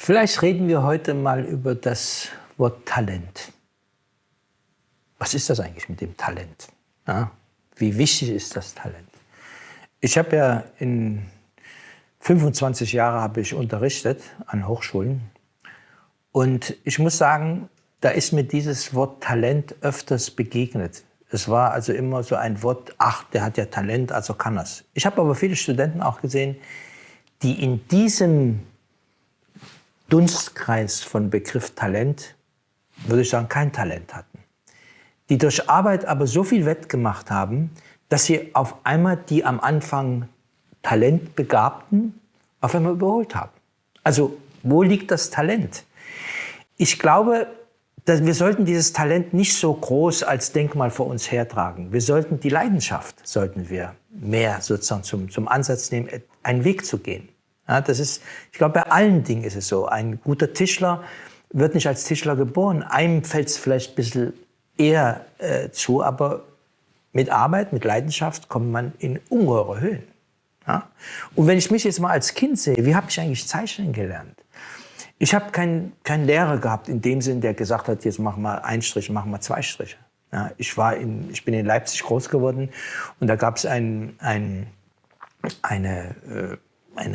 Vielleicht reden wir heute mal über das Wort Talent. Was ist das eigentlich mit dem Talent? Ja, wie wichtig ist das Talent? Ich habe ja in 25 Jahren habe ich unterrichtet an Hochschulen. Und ich muss sagen, da ist mir dieses Wort Talent öfters begegnet. Es war also immer so ein Wort, ach, der hat ja Talent, also kann er's. Ich habe aber viele Studenten auch gesehen, die in diesem Dunstkreis von Begriff Talent, würde ich sagen, kein Talent hatten. Die durch Arbeit aber so viel wettgemacht haben, dass sie auf einmal die am Anfang Talentbegabten auf einmal überholt haben. Also, wo liegt das Talent? Ich glaube, dass wir sollten dieses Talent nicht so groß als Denkmal vor uns hertragen. Wir sollten die Leidenschaft, sollten wir mehr sozusagen zum Ansatz nehmen, einen Weg zu gehen. Ja, das ist, ich glaube, bei allen Dingen ist es so. Ein guter Tischler wird nicht als Tischler geboren. Einem fällt es vielleicht ein bisschen eher zu, aber mit Arbeit, mit Leidenschaft kommt man in ungeheure Höhen. Ja? Und wenn ich mich jetzt mal als Kind sehe, wie habe ich eigentlich Zeichnen gelernt? Ich habe keinen Lehrer gehabt in dem Sinn, der gesagt hat, jetzt mach mal einen Strich, mach mal zwei Striche. Ja, ich bin in Leipzig groß geworden und da gab es eine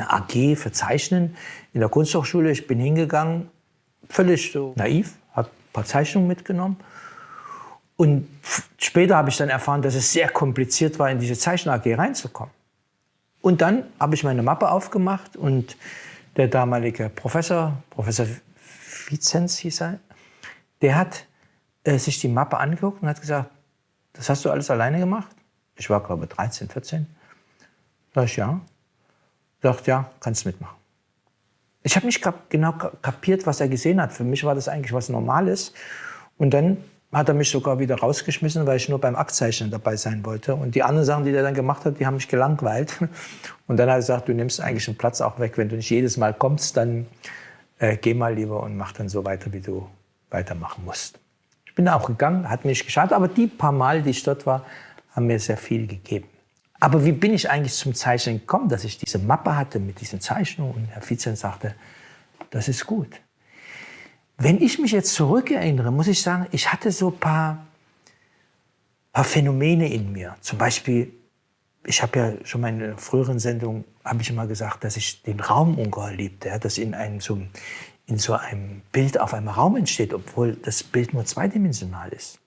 AG für Zeichnen in der Kunsthochschule. Ich bin hingegangen, völlig so naiv, habe ein paar Zeichnungen mitgenommen. Und später habe ich dann erfahren, dass es sehr kompliziert war, in diese Zeichen-AG reinzukommen. Und dann habe ich meine Mappe aufgemacht und der damalige Professor Vizenz hieß er, der hat sich die Mappe angeguckt und hat gesagt, das hast du alles alleine gemacht? Ich war, glaube ich, 13, 14. Sag ich, ja. Sagt, ja, kannst mitmachen. Ich habe nicht genau kapiert, was er gesehen hat. Für mich war das eigentlich was Normales. Und dann hat er mich sogar wieder rausgeschmissen, weil ich nur beim Aktzeichnen dabei sein wollte. Und die anderen Sachen, die er dann gemacht hat, die haben mich gelangweilt. Und dann hat er gesagt, du nimmst eigentlich einen Platz auch weg. Wenn du nicht jedes Mal kommst, dann geh mal lieber und mach dann so weiter, wie du weitermachen musst. Ich bin da auch gegangen, hat mir nicht geschadet. Aber die paar Mal, die ich dort war, haben mir sehr viel gegeben. Aber wie bin ich eigentlich zum Zeichnen gekommen, dass ich diese Mappe hatte mit diesen Zeichnungen? Und Herr Vizenz sagte, das ist gut. Wenn ich mich jetzt zurückerinnere, muss ich sagen, ich hatte so ein paar Phänomene in mir. Zum Beispiel, ich habe ja schon mal in einer früheren Sendung, habe ich immer gesagt, dass ich den Raum ungeheuer liebte, ja, dass in so einem Bild auf einmal Raum entsteht, obwohl das Bild nur zweidimensional ist.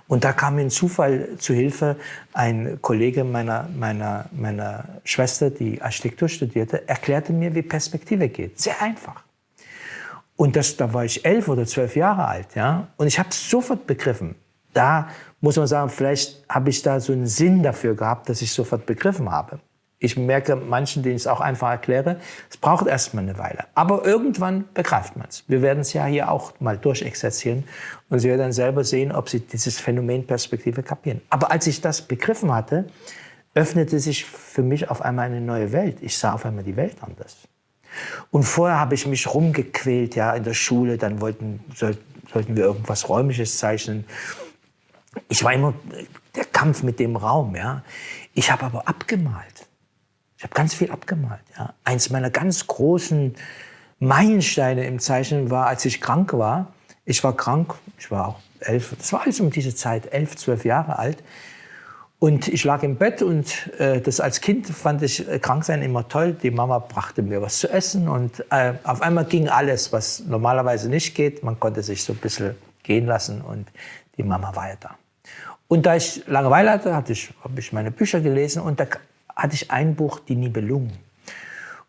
Und da kam mir ein Zufall zu Hilfe. Ein Kollege meiner Schwester, die Architektur studierte, erklärte mir, wie Perspektive geht. Sehr einfach. Und da war ich 11 oder 12 Jahre alt. Ja? Und ich habe es sofort begriffen. Da muss man sagen, vielleicht habe ich da so einen Sinn dafür gehabt, dass ich sofort begriffen habe. Ich merke manchen, denen ich es auch einfach erkläre, es braucht erstmal eine Weile. Aber irgendwann begreift man es. Wir werden es ja hier auch mal durchexerzieren. Und Sie werden dann selber sehen, ob Sie dieses Phänomen Perspektive kapieren. Aber als ich das begriffen hatte, öffnete sich für mich auf einmal eine neue Welt. Ich sah auf einmal die Welt anders. Und vorher habe ich mich rumgequält, ja, in der Schule. Dann sollten wir irgendwas Räumliches zeichnen. Ich war immer der Kampf mit dem Raum, ja. Ich habe aber abgemalt. Ich habe ganz viel abgemalt. Ja. Eins meiner ganz großen Meilensteine im Zeichnen war, als ich krank war. Ich war krank, ich war auch 11, das war alles um diese Zeit, 11, 12 Jahre alt. Und ich lag im Bett und das als Kind fand ich Kranksein immer toll. Die Mama brachte mir was zu essen und auf einmal ging alles, was normalerweise nicht geht. Man konnte sich so ein bisschen gehen lassen und die Mama war ja da. Und da ich Langeweile hatte, habe ich meine Bücher gelesen und da hatte ich ein Buch, Die Nibelungen.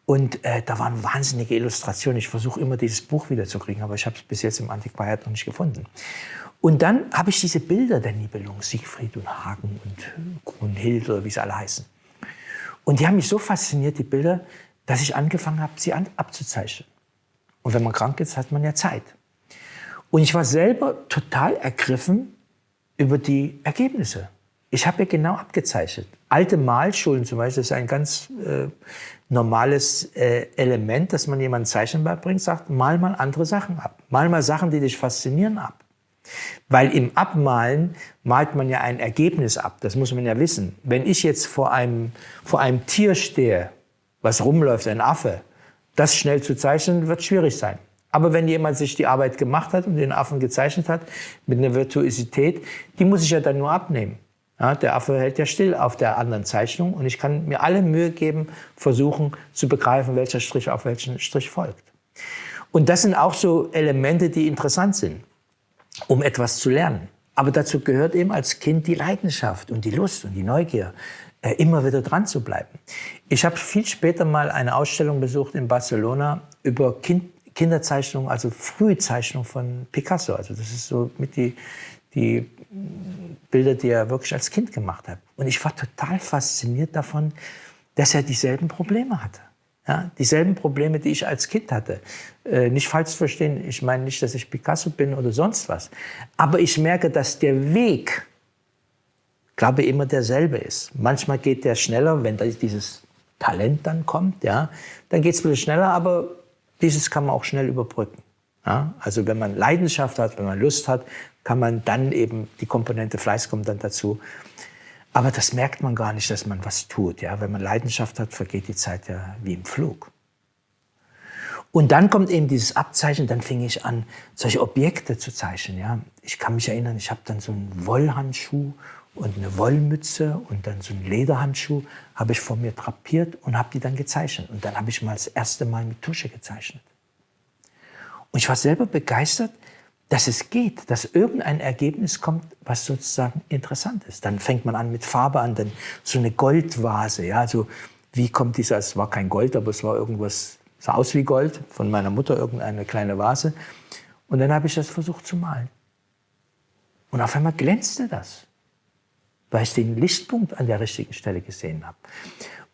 Und da waren wahnsinnige Illustrationen. Ich versuche immer, dieses Buch wiederzukriegen, aber ich habe es bis jetzt im Antiquariat noch nicht gefunden. Und dann habe ich diese Bilder der Nibelungen, Siegfried und Hagen und Brunhild oder wie sie alle heißen. Und die haben mich so fasziniert, die Bilder, dass ich angefangen habe, sie abzuzeichnen. Und wenn man krank ist, hat man ja Zeit. Und ich war selber total ergriffen über die Ergebnisse. Ich habe ja genau abgezeichnet. Alte Malschulen zum Beispiel, das ist ein ganz normales Element, dass man jemandem Zeichnen beibringt, sagt, mal andere Sachen ab. Mal Sachen, die dich faszinieren, ab. Weil im Abmalen malt man ja ein Ergebnis ab. Das muss man ja wissen. Wenn ich jetzt vor einem Tier stehe, was rumläuft, ein Affe, Das schnell zu zeichnen, wird schwierig sein. Aber wenn jemand sich die Arbeit gemacht hat und den Affen gezeichnet hat, mit einer Virtuosität, die muss ich ja dann nur abnehmen. Ja, der Affe hält ja still auf der anderen Zeichnung und ich kann mir alle Mühe geben, versuchen zu begreifen, welcher Strich auf welchen Strich folgt. Und das sind auch so Elemente, die interessant sind, um etwas zu lernen. Aber dazu gehört eben als Kind die Leidenschaft und die Lust und die Neugier, immer wieder dran zu bleiben. Ich habe viel später mal eine Ausstellung besucht in Barcelona über Kinderzeichnung, also Frühzeichnung von Picasso. Also das ist so mit die Bilder, die er wirklich als Kind gemacht hat. Und ich war total fasziniert davon, dass er dieselben Probleme hatte. Ja, dieselben Probleme, die ich als Kind hatte. Nicht falsch verstehen, ich meine nicht, dass ich Picasso bin oder sonst was. Aber ich merke, dass der Weg, glaube ich, immer derselbe ist. Manchmal geht der schneller, wenn dieses Talent dann kommt. Ja, dann geht es ein bisschen schneller, aber dieses kann man auch schnell überbrücken. Ja, also wenn man Leidenschaft hat, wenn man Lust hat, kann man dann eben, die Komponente Fleiß kommt dann dazu. Aber das merkt man gar nicht, dass man was tut. Ja? Wenn man Leidenschaft hat, vergeht die Zeit ja wie im Flug. Und dann kommt eben dieses Abzeichnen, dann fing ich an, solche Objekte zu zeichnen. Ja? Ich kann mich erinnern, ich habe dann so einen Wollhandschuh und eine Wollmütze und dann so einen Lederhandschuh, habe ich vor mir drapiert und habe die dann gezeichnet. Und dann habe ich mal das erste Mal mit Tusche gezeichnet. Und ich war selber begeistert, dass es geht, dass irgendein Ergebnis kommt, was sozusagen interessant ist. Dann fängt man an mit Farbe an, dann so eine Goldvase. Ja, also wie kommt dieser, es war kein Gold, aber es war irgendwas, sah aus wie Gold, von meiner Mutter irgendeine kleine Vase. Und dann habe ich das versucht zu malen. Und auf einmal glänzte das, weil ich den Lichtpunkt an der richtigen Stelle gesehen habe.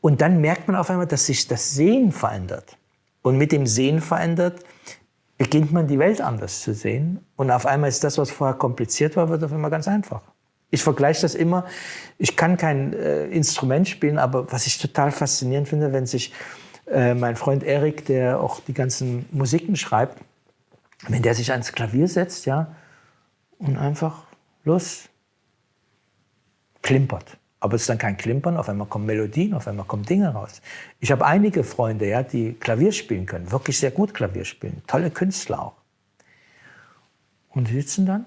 Und dann merkt man auf einmal, dass sich das Sehen verändert. Und mit dem Sehen verändert, beginnt man die Welt anders zu sehen. Und auf einmal ist das, was vorher kompliziert war, wird auf einmal ganz einfach. Ich vergleiche das immer, ich kann kein Instrument spielen, aber was ich total faszinierend finde, wenn sich mein Freund Erik, der auch die ganzen Musiken schreibt, wenn der sich ans Klavier setzt, ja, und einfach los klimpert. Aber es ist dann kein Klimpern, auf einmal kommen Melodien, auf einmal kommen Dinge raus. Ich habe einige Freunde, ja, die Klavier spielen können, wirklich sehr gut Klavier spielen, tolle Künstler auch. Und die sitzen dann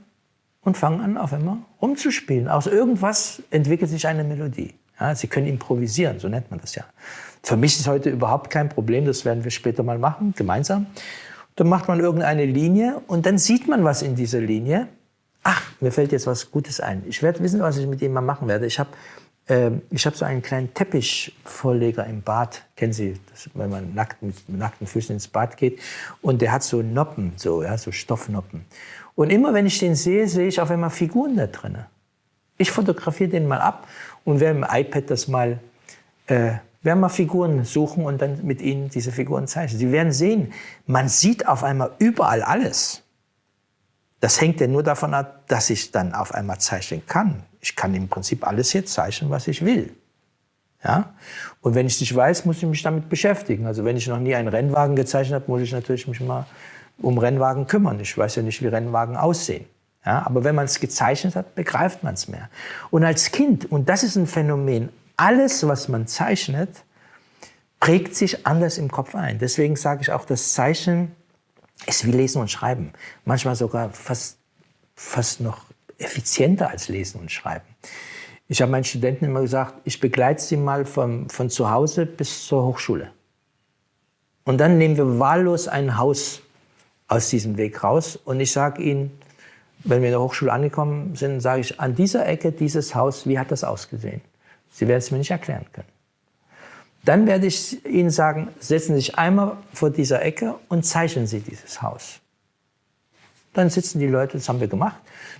und fangen an, auf einmal rumzuspielen. Aus irgendwas entwickelt sich eine Melodie. Ja, sie können improvisieren, so nennt man das ja. Für mich ist heute überhaupt kein Problem, das werden wir später mal machen, gemeinsam. Dann macht man irgendeine Linie und dann sieht man was in dieser Linie. Ach, mir fällt jetzt was Gutes ein. Ich werde wissen, was ich mit dem mal machen werde. Ich habe so einen kleinen Teppichvorleger im Bad. Kennen Sie das, wenn man mit nackten Füßen ins Bad geht? Und der hat so Noppen, so Stoffnoppen. Und immer wenn ich den sehe, sehe ich auf einmal Figuren da drin. Ich fotografiere den mal ab und werde im iPad das mal, werden mal Figuren suchen und dann mit Ihnen diese Figuren zeichnen. Sie werden sehen, man sieht auf einmal überall alles. Das hängt ja nur davon ab, dass ich dann auf einmal zeichnen kann. Ich kann im Prinzip alles jetzt zeichnen, was ich will. Ja? Und wenn ich es nicht weiß, muss ich mich damit beschäftigen. Also wenn ich noch nie einen Rennwagen gezeichnet habe, muss ich natürlich mich mal um Rennwagen kümmern. Ich weiß ja nicht, wie Rennwagen aussehen. Ja? Aber wenn man es gezeichnet hat, begreift man es mehr. Und als Kind, und das ist ein Phänomen, alles, was man zeichnet, prägt sich anders im Kopf ein. Deswegen sage ich auch, das Zeichnen ist wie Lesen und Schreiben. Manchmal sogar fast noch effizienter als Lesen und Schreiben. Ich habe meinen Studenten immer gesagt, ich begleite sie mal von zu Hause bis zur Hochschule. Und dann nehmen wir wahllos ein Haus aus diesem Weg raus. Und ich sage ihnen, wenn wir in der Hochschule angekommen sind, sage ich, an dieser Ecke dieses Haus, wie hat das ausgesehen? Sie werden es mir nicht erklären können. Dann werde ich Ihnen sagen, setzen Sie sich einmal vor dieser Ecke und zeichnen Sie dieses Haus. Dann sitzen die Leute, das haben wir gemacht,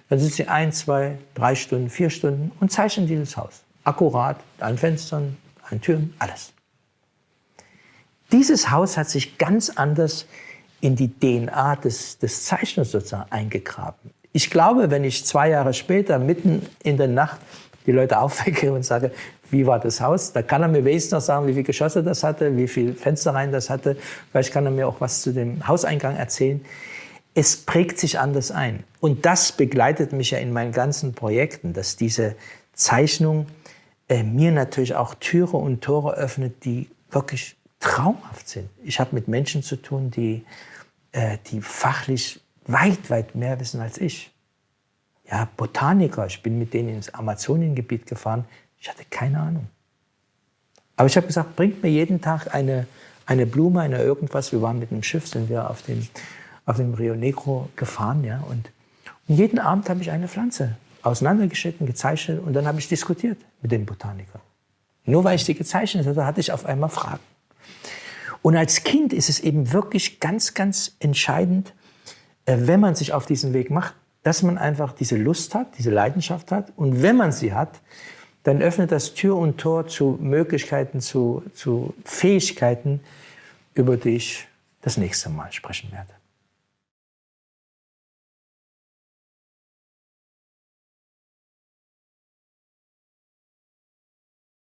dann sitzen sie 1, 2, 3 Stunden, 4 Stunden und zeichnen dieses Haus. Akkurat, an Fenstern, an Türen, alles. Dieses Haus hat sich ganz anders in die DNA des Zeichners sozusagen eingegraben. Ich glaube, wenn ich 2 Jahre später mitten in der Nacht die Leute aufwecke und sage, wie war das Haus? Da kann er mir wenigstens noch sagen, wie viele Geschosse das hatte, wie viele Fensterreihen das hatte. Vielleicht kann er mir auch was zu dem Hauseingang erzählen. Es prägt sich anders ein. Und das begleitet mich ja in meinen ganzen Projekten, dass diese Zeichnung mir natürlich auch Türe und Tore öffnet, die wirklich traumhaft sind. Ich habe mit Menschen zu tun, die fachlich weit, weit mehr wissen als ich. Ja, Botaniker, ich bin mit denen ins Amazoniengebiet gefahren, ich hatte keine Ahnung. Aber ich habe gesagt, bringt mir jeden Tag eine Blume, irgendwas. Wir waren mit dem Schiff, sind wir auf dem Rio Negro gefahren. Ja, und jeden Abend habe ich eine Pflanze auseinandergeschnitten, gezeichnet und dann habe ich diskutiert mit den Botanikern. Nur weil ich die gezeichnet hatte, hatte ich auf einmal Fragen. Und als Kind ist es eben wirklich ganz, ganz entscheidend, wenn man sich auf diesen Weg macht, dass man einfach diese Lust hat, diese Leidenschaft hat. Und wenn man sie hat, dann öffnet das Tür und Tor zu Möglichkeiten, zu Fähigkeiten, über die ich das nächste Mal sprechen werde.